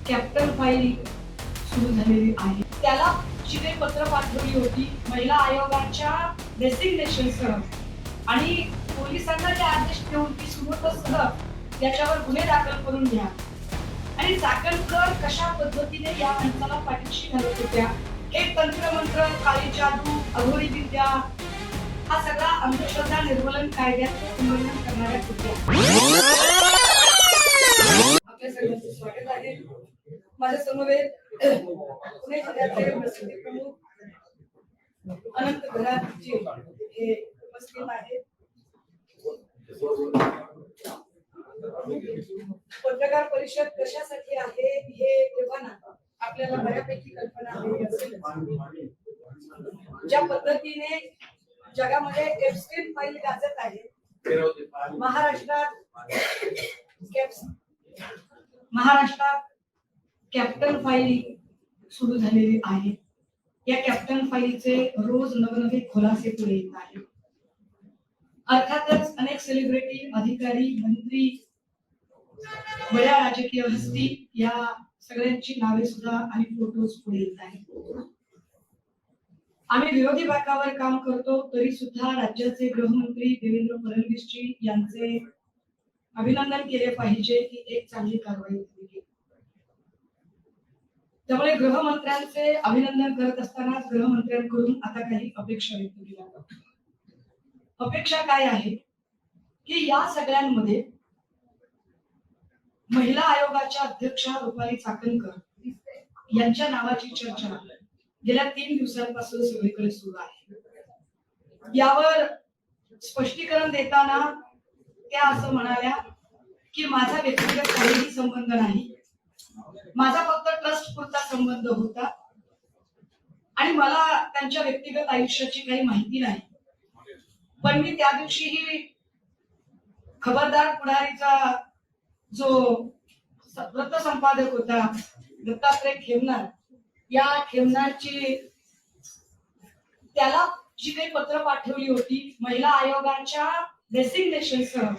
Captain file सुरू झालेली आहे. त्याला जी काही पत्र पाठवली होती महिला आयोगाच्या डेसिग्नेशनसह आणि पोलिसांना जे आदेश देऊन ती सुमोटोसह याच्यावर गुन्हे दाखल करून घ्या आणि चाकणकर कशा पद्धतीने या माणसाला पाठीशी घालत होत्या, हे तंत्रमंत्र, काळी जादू, अघोरी विद्या, हा सगळा अंधश्रद्धा निर्मूलन कायद्याचं उल्लंघन करणाऱ्या होत्या. आपल्या सगळ्यांचं स्वागत आहे. माझ्या समवेत पुणे जिल्ह्याचे प्रसिद्धी प्रमुख अनंत घराजी हे उपस्थित आहेत. पत्रकार परिषद कशासाठी आहे हे तेव्हा आपल्याला बऱ्यापैकी कल्पना आहे असेल. ज्या पद्धतीने जगामध्ये एप्स्टीन फाईल गाजत आहे, महाराष्ट्रात कॅप्टन फाईल सुरू झालेली आहे. या कॅप्टन फाईलचे रोज नवनवे खुलासे पुढे येत आहेत. अर्थातच अनेक सेलिब्रिटी, अधिकारी, मंत्री, बड्या राजकीय हस्ती या सगळ्यांची नावे सुद्धा आणि फोटोज पुढे येत आहेत. आम्ही विरोधी बाकावर काम करतो तरी सुद्धा राज्याचे गृहमंत्री देवेंद्र फडणवीसजी यांचे अभिनंदन केले पाहिजे की एक चांगली कारवाई झाली. त्यामुळे गृहमंत्र्यांचे अभिनंदन करत असताना गृहमंत्र्यांकडून आता काही अपेक्षा व्यक्त केल्या जातात. अपेक्षा काय आहे की या सगळ्यांमध्ये महिला आयोगाच्या अध्यक्षा रुपाली चाकणकर यांच्या नावाची चर्चा गेल्या 3 दिवसांपासून सगळीकडे सुरू आहे. यावर स्पष्टीकरण देताना त्या असं म्हणाल्या की माझा व्यक्तिगत काहीही संबंध नाही, माझा फक्त ट्रस्ट पुरता संबंध होता आणि मला त्यांच्या व्यक्तिगत आयुष्याची काही माहिती नाही. पण मी त्या दिवशीही खबरदार पुढारीचा जो वृत्तसंपादक होता दत्तात्रय खेमनार, या खेमनारची त्याला जी काही पत्र पाठवली होती महिला आयोगाच्या डेसिग्नेशनसह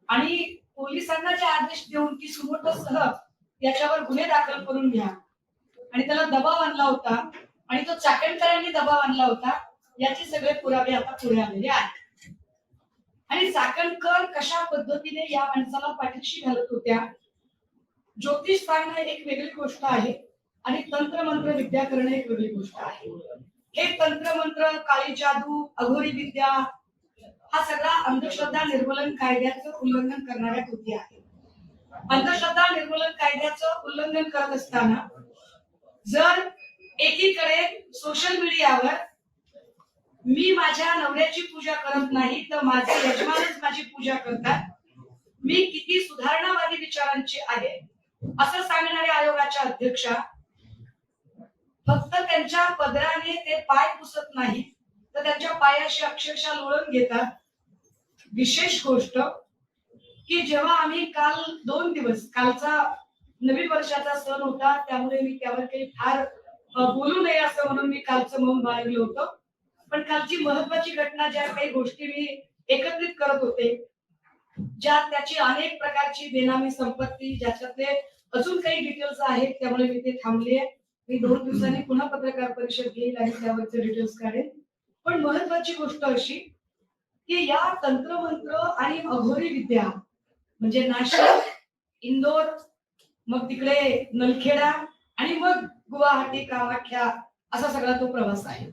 आणि पोलिसांना जे आदेश देऊन ती सुमोटोसह याच्यावर गुन्हे दाखल करून घ्या आणि त्याला दबाव आणला होता आणि तो चाकणकरांनी दबाव आणला होता, याचे सगळे पुरावे आता पुढे आलेले आहेत. आणि चाकणकर कशा पद्धतीने या माणसाला पाठीशी घालत होत्या, ज्योतिष सांगणं एक वेगळी गोष्ट आहे आणि तंत्रमंत्र विद्या करणं एक वेगळी गोष्ट आहे. हे तंत्रमंत्र, काळी जादू, अघोरी विद्या, हा सगळा अंधश्रद्धा निर्मूलन कायद्याचं उल्लंघन करणाऱ्या कृती आहे. अंधश्रद्धा निर्मूलन कायद्याचं उल्लंघन करत असताना जर एकीकडे सोशल मीडियावर मी माझ्या नवऱ्याची पूजा करत नाही तर माझे यजमानच माझी पूजा करतात, मी किती सुधारणावादी विचारांची आहे असं सांगणाऱ्या आयोगाच्या अध्यक्षा फक्त त्यांच्या पदराने ते पाय पुसत नाही तर त्यांच्या पायाशी अक्षरशः लोळून घेतात. विशेष गोष्ट की जेव्हा आम्ही काल 2 दिवस, कालचा नवीन वर्षाचा सण होता त्यामुळे मी त्यावर काही फार बोलू नये असं म्हणून मी कालचं मौन बाळगलं होतं. पण कालची महत्वाची घटना, ज्या काही गोष्टी मी एकत्रित करत होते, ज्यात त्याची अनेक प्रकारची बेनामी संपत्ती, ज्याच्यातले अजून काही डिटेल्स आहेत, त्यामुळे मी ते थांबले. मी 2 दिवसांनी पुन्हा पत्रकार परिषद घेईल आणि त्यावरचे डिटेल्स काढेन. पण महत्वाची गोष्ट अशी की या तंत्रमंत्र आणि अघोरी विद्या म्हणजे नाशिक, इंदोर, मग तिकडे नलखेडा आणि मग गुवाहाटी, कामाख्या असा सगळा तो प्रवास आहे.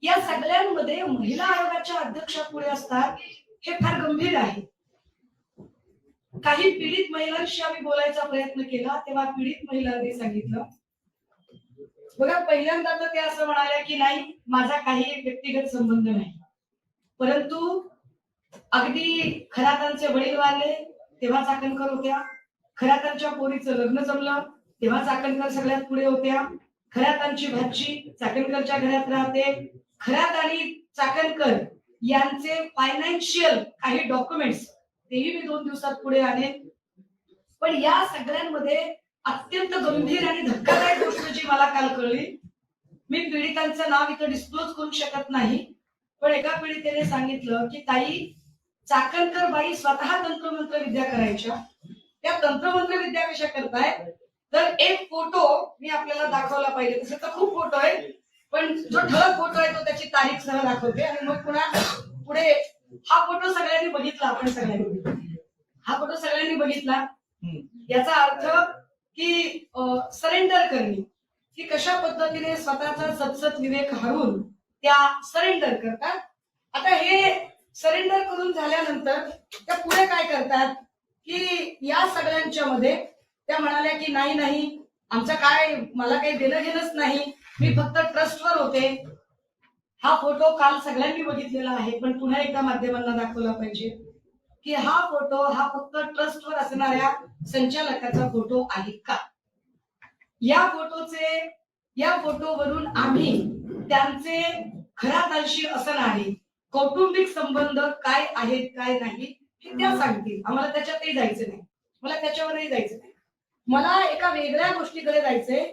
या सगळ्यांमध्ये महिला आयोगाच्या अध्यक्षा पुढे असतात, हे फार गंभीर आहे. काही पीडित महिलांशी आम्ही बोलायचा प्रयत्न केला तेव्हा पीडित महिलांनी सांगितलं, बघा पहिल्यांदा तर ते असं म्हणाल्या की नाही माझा काही व्यक्तिगत संबंध नाही, परंतु अगदी खरातांचे वडील वारले तेव्हा चाकणकर होत्या, खरातांच्या पोरीचं लग्न जमलं तेव्हा चाकणकर सगळ्यात पुढे होत्या, खरातांची भाची चाकणकरच्या घरात राहते, खरात आणि चाकणकर यांचे फायनान्शियल काही डॉक्युमेंट्स तेही मी 2 दिवसात पुढे आले. पण या सगळ्यांमध्ये अत्यंत गंभीर आणि धक्कादायक गोष्ट जी मला काल कळली, मी पीडितांचं नाव इथं डिस्क्लोज करू शकत नाही, पण एका पीडितेने सांगितलं की ताई चाकणकर बाई स्वतः तंत्रमंत्र विद्या करायच्या, त्या तंत्रमंत्र विद्या कशा करताय तर एक फोटो मी आपल्याला दाखवला पाहिजे. तसं तर खूप फोटो आहे, पण जो ठळक फोटो आहे तो त्याची तारीख सह दाखवते आणि मग पुन्हा पुढे हा फोटो सगळ्यांनी बघितला. आपण सगळ्यांनी हा फोटो सगळ्यांनी बघितला. याचा अर्थ की सरेंडर करणे, की कशा पद्धतीने स्वतःचा सतसत विवेक हरवून त्या सरेंडर करतात. आता हे सरेंडर करून झाल्यानंतर त्या पुढे काय करतात की या सगळ्यांच्या मध्ये त्या म्हणाल्या की नाही नाही, आमचं काय, मला काही देणं घेणंच नाही, मी फक्त ट्रस्टवर होते. हा फोटो काल सगळ्यांनी बघितलेला आहे, पण पुन्हा एकदा माध्यमांना दाखवला पाहिजे की हा फोटो हा फक्त ट्रस्टवर असणाऱ्या संचालकाचा फोटो आहे का. या फोटोवरून आम्ही त्यांचे खऱ्यातर्शी असणारे कौटुंबिक संबंध काय आहेत काय नाही हे त्या सांगतील. आम्हाला त्याच्यातही जायचं नाही, मला त्याच्यावरही जायचं नाही. मला एका वेगळ्या गोष्टीकडे जायचंय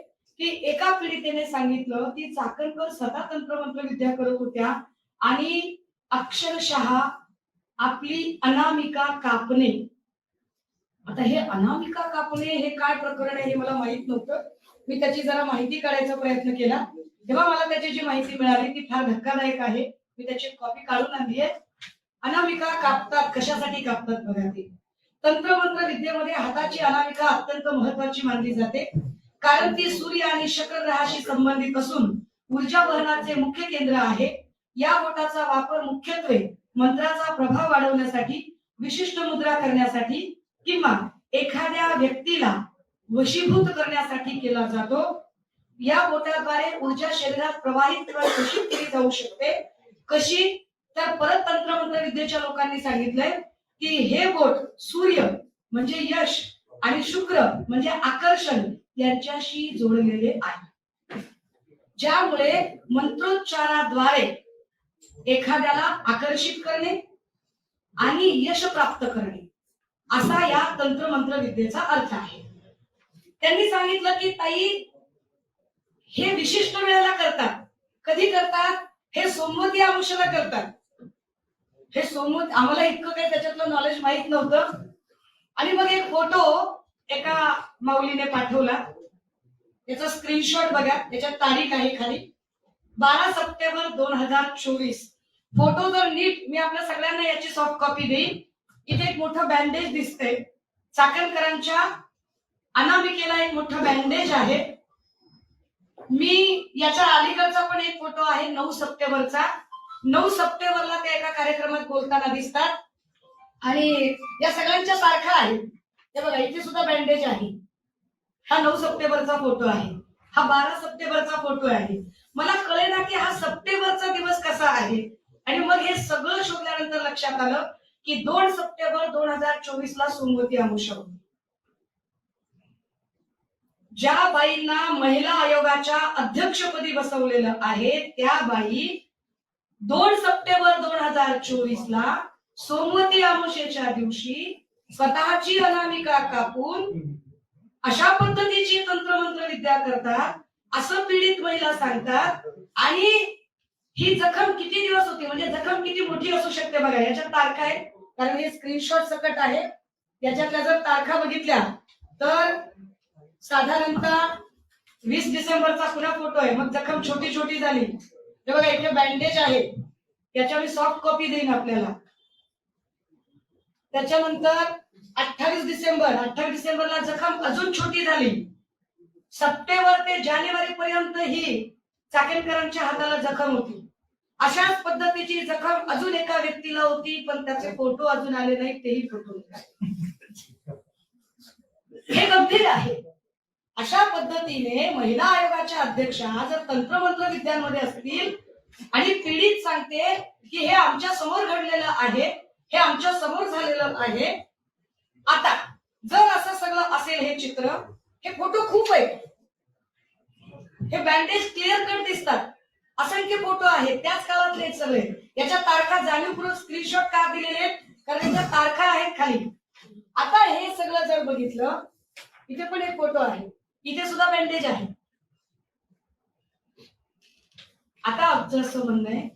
की एका पीडितेने सांगितलं की चाकणकर स्वतः तंत्रमंत्र विद्या करत होत्या आणि अक्षरशः आपली अनामिका कापणे. आता हे अनामिका कापणे हे काय प्रकरण आहे हे मला माहित नव्हतं. मी त्याची जरा माहिती काढायचा प्रयत्न केला, तेव्हा मला त्याची जी माहिती मिळाली ती फार धक्कादायक आहे. मी त्याची कॉपी काढून आणली आहे. अनामिका कापतात, कशासाठी कापतात बघा. ते तंत्रमंत्र विद्येमध्ये हाताची अनामिका अत्यंत महत्वाची मानली जाते, कारण ती सूर्य आणि शुक्र ग्रहाशी संबंधित असून ऊर्जा वहनाचे मुख्य केंद्र आहे. या बोटाचा वापर मुख्यत्वे मंत्राचा प्रभाव वाढवण्यासाठी, विशिष्ट मुद्रा करण्यासाठी किंवा एखाद्या व्यक्तीला वशीभूत करण्यासाठी केला जातो. या बोटाद्वारे ऊर्जा शरीरात प्रवाहित कशी केली जाऊ शकते, कशी, तर परत तंत्रमंत्र विद्येच्या लोकांनी सांगितलंय की हे बोट सूर्य म्हणजे यश आणि शुक्र म्हणजे आकर्षण यांच्याशी जोडलेले आहे, ज्यामुळे मंत्रोच्चाराद्वारे एखाद्याला आकर्षित करणे आणि यश प्राप्त करणे असा या तंत्रमंत्र विद्येचा अर्थ आहे. त्यांनी सांगितलं की ताई हे विशिष्ट वेळेला करतात. कधी करतात? हे सोमवती अमावस्येला करतात. हे सोमवती, आम्हाला इतकं काही त्याच्यातलं नॉलेज माहित नव्हतं. आणि मग एक फोटो एका माऊलीने पाठवला, त्याचा स्क्रीनशॉट बघा, त्याच्यात तारीख आहे खाली 12 सप्टेंबर 2024. फोटो जर नीट, मी आपल्या सगळ्यांना याची सॉफ्ट कॉपी देईन. इथे एक मोठं बँडेज दिसतंय, चाकणकरांच्या अनामिकेला एक मोठं बँडेज आहे. मी याच्या अलीकडचा पण एक फोटो आहे 9 सप्टेंबरचा. 9 सप्टेंबरला ते एका कार्यक्रमात बोलताना दिसतात आणि या सगळ्यांच्या सारखा आहे. हे बघा, इथे सुद्धा बँडेज आहे. हा 9 सप्टेंबरचा फोटो आहे, हा 12 सप्टेंबरचा फोटो आहे. मला कळेना की हा सप्टेंबरचा दिवस कसा आहे. आणि मग हे सगळं शोधल्यानंतर लक्षात आलं की 2 सप्टेंबर 2024 ला सोमवती अमावस्या होती. ज्या बाईंना महिला आयोगाच्या अध्यक्षपदी बसवलेलं आहे त्या बाई 2 सप्टेंबर 2024 ला सोमवती अमावस्येच्या दिवशी स्वतःची अनामिका कापून अशा पद्धतीची तंत्रमंत्र विद्या करतात असं पीडित महिला सांगतात. आणि ही जखम किती दिवस होती, म्हणजे जखम किती मोठी असू शकते बघा. याच्यात तारखा आहे, कारण हे स्क्रीनशॉट सकट आहे. याच्यातल्या जर तारखा बघितल्या तर साधारणतः 20 डिसेंबरचा पुन्हा फोटो आहे. मग जखम छोटी छोटी झाली. हे बघा, इथे बँडेज आहे, याच्या मी सॉफ्ट कॉपी देईन आपल्याला. त्याच्यानंतर 28 डिसेंबरला जखम अजून छोटी झाली. सप्टेंबर ते जानेवारी पर्यंत ही चाकणकरांच्या हाताला जखम होती. अशाच पद्धतीची जखम अजून एका व्यक्तीला होती, पण त्याचे फोटो अजून आले नाहीत, तेही फोटो. हे गंभीर आहे. अशा पद्धतीने महिला आयोगाच्या अध्यक्षा जर तंत्रमंत्र विद्यांमध्ये असतील आणि पीडित सांगते की हे आमच्या समोर घडलेलं आहे, हे आमच्या समोर झालेलं आहे. आता जर असं सगळं असेल, हे चित्र, हे फोटो खूप आहेत, हे बँडेज क्लिअर कट दिसतात, असंख्य फोटो आहेत, त्याच काळातले सगळे. याच्या तारखा जाणीवपूर्वक स्क्रीनशॉट का दिलेले आहेत, कारण याच्या तारखा आहेत खाली. आता हे सगळं जर बघितलं, इथे पण एक फोटो आहे, इथे सुद्धा बँडेज आहे. आता आमचं असं म्हणणं आहे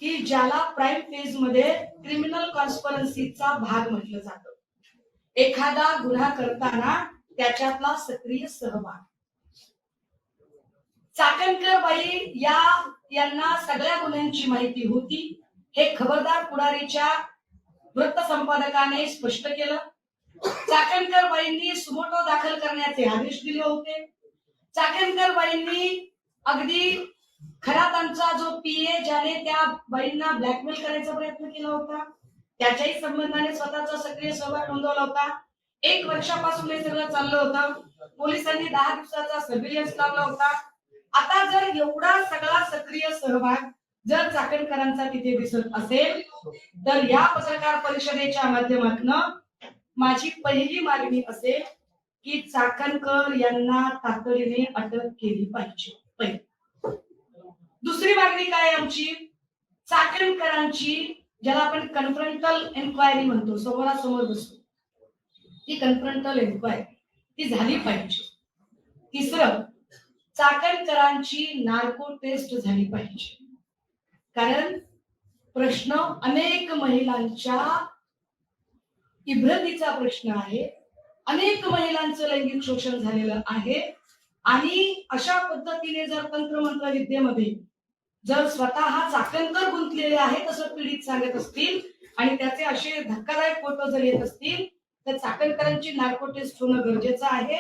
की ज्याला प्राईम फेज मध्ये क्रिमिनल कॉन्स्पिरन्सीचा भाग म्हटलं जातं, एखादा गुन्हा करताना त्याच्यातला सक्रिय सहभाग. चाकणकर बाई यांना सगळ्या गुन्ह्यांची माहिती होती हे खबरदार पुढारीच्या वृत्तसंपादकाने स्पष्ट केलं. चाकणकर बाईंनी सुमोटो दाखल करण्याचे आदेश दिले होते. चाकणकर बाईंनी अगदी खरा त्यांचा जो पीए ज्याने त्या बाईंना ब्लॅकमेल करायचा प्रयत्न केला होता त्याच्याही संबंधाने स्वतःचा सक्रिय सहभाग नोंदवला होता. 1 वर्षापासून हे सगळं चाललं होतं. पोलिसांनी 10 दिवसाचा सर्व्हिलन्स लावला होता. आता जर एवढा सगळा सक्रिय सहभाग जर चाकणकरांचा तिथे दिसत असेल तर या पत्रकार परिषदेच्या माध्यमातून माझी पहिली मागणी असेल की चाकणकर यांना तातडीने अटक केली पाहिजे. दुसरी मागणी काय आमची, चाकणकरांची ज्याला आपण कन्फ्रंटल एन्क्वायरी म्हणतो, समोरासमोर बसतो, ती कन्फ्रंटल एन्क्वायरी ती झाली पाहिजे. तिसरं, चाकणकरांची नार्को टेस्ट झाली पाहिजे. कारण प्रश्न अनेक महिलांच्या इब्रतीचा प्रश्न आहे. अनेक महिलांचं लैंगिक शोषण झालेलं आहे आणि अशा पद्धतीने जर तंत्रमंत्र विद्येमध्ये जर स्वतः चाकणकर गुंतलेले आहेत असं पीडित सांगत असतील आणि त्याचे असे धक्कादायक फोटो जर येत असतील तर चाकणकरांची नार्को टेस्ट होणं गरजेचं आहे.